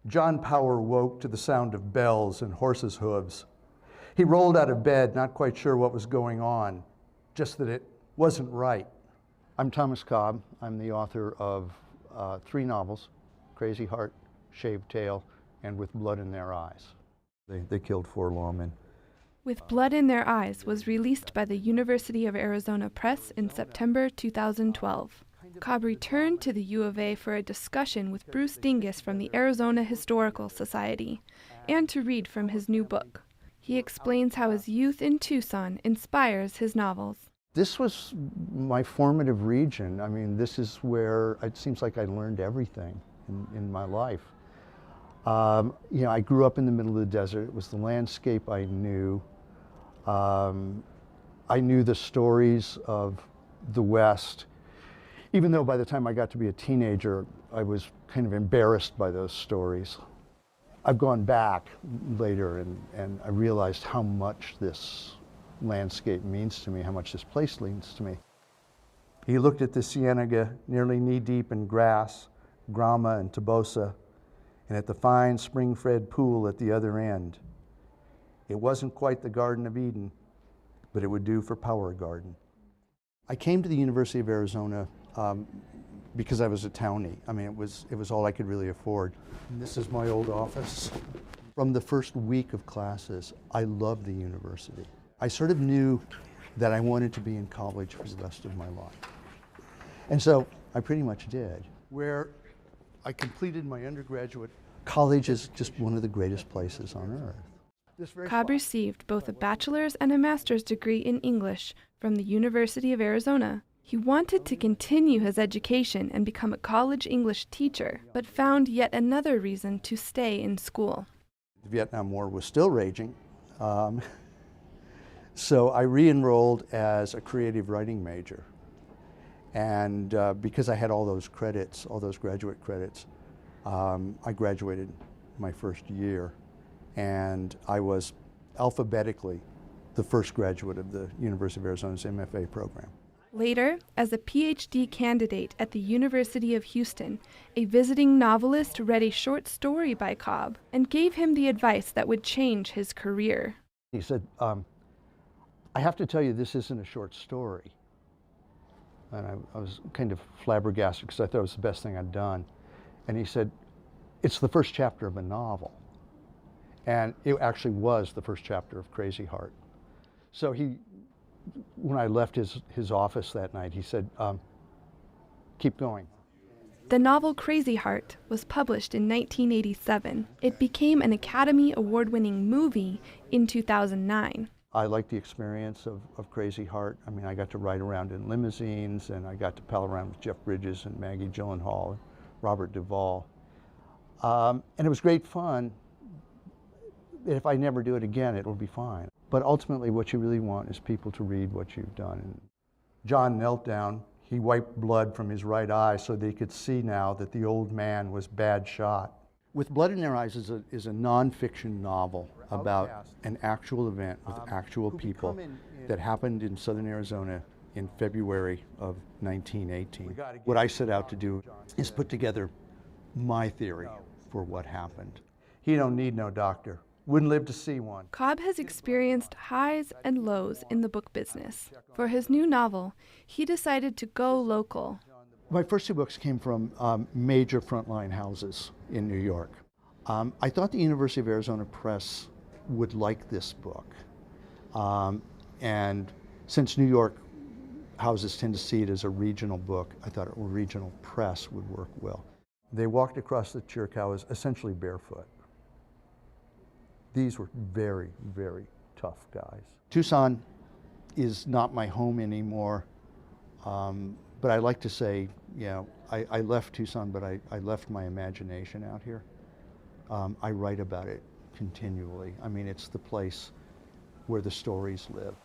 John Power woke to the sound of bells and horses' hooves. He rolled out of bed, not quite sure what was going on, just that it wasn't right. I'm Thomas Cobb. I'm the author of 3 novels, Crazy Heart, Shaved Tail, and With Blood in Their Eyes. They killed 4 lawmen. With Blood in Their Eyes was released by the University of Arizona Press in September 2012. Cobb returned to the U of A for a discussion with Bruce Dingus from the Arizona Historical Society, and to read from his new book. He explains how his youth in Tucson inspires his novels. This was my formative region. I mean, this is where it seems like I learned everything in my life. You know, I grew up in the middle of the desert. It was the landscape I knew. I knew the stories of the West, even though by the time I got to be a teenager, I was kind of embarrassed by those stories. I've gone back later and I realized how much this landscape means to me, how much this place means to me. He looked at the cienega, nearly knee-deep in grass, grama and tobosa, and at the fine spring-fed pool at the other end. It wasn't quite the Garden of Eden, but it would do for Power Garden. I came to the University of Arizona because I was a townie. I mean, it was all I could really afford. And this is my old office. From the first week of classes, I loved the university. I sort of knew that I wanted to be in college for the rest of my life. And so I pretty much did. Where I completed my undergraduate, college is just one of the greatest places on earth. Cobb received both a bachelor's and a master's degree in English from the University of Arizona. He wanted to continue his education and become a college English teacher, but found yet another reason to stay in school. The Vietnam War was still raging, so I re-enrolled as a creative writing major. And because I had all those credits, all those graduate credits, I graduated my first year. And I was alphabetically the first graduate of the University of Arizona's MFA program. Later, as a PhD candidate at the University of Houston, a visiting novelist read a short story by Cobb and gave him the advice that would change his career. He said, I have to tell you, this isn't a short story. And I was kind of flabbergasted because I thought it was the best thing I'd done. And he said, it's the first chapter of a novel. And it actually was the first chapter of Crazy Heart. So when I left his office that night, he said, keep going. The novel Crazy Heart was published in 1987. It became an Academy Award-winning movie in 2009. I liked the experience of Crazy Heart. I mean, I got to ride around in limousines, and I got to pal around with Jeff Bridges and Maggie Gyllenhaal and Robert Duvall. And it was great fun. If I never do it again, it'll be fine. But ultimately, what you really want is people to read what you've done. John knelt down. He wiped blood from his right eye so they could see now that the old man was bad shot. With Blood in Their Eyes is a nonfiction novel about an actual event with actual people that happened in southern Arizona in February of 1918. What I set out to do is put together my theory for what happened. He don't need no doctor. Wouldn't live to see one. Cobb has experienced highs and lows in the book business. For his new novel, he decided to go local. My first 2 books came from major frontline houses in New York. I thought the University of Arizona Press would like this book. And since New York houses tend to see it as a regional book, I thought a regional press would work well. They walked across the Chiricahua essentially barefoot. These were very, very tough guys. Tucson is not my home anymore, but I like to say, you know, I left Tucson, but I left my imagination out here. I write about it continually. I mean, it's the place where the stories live.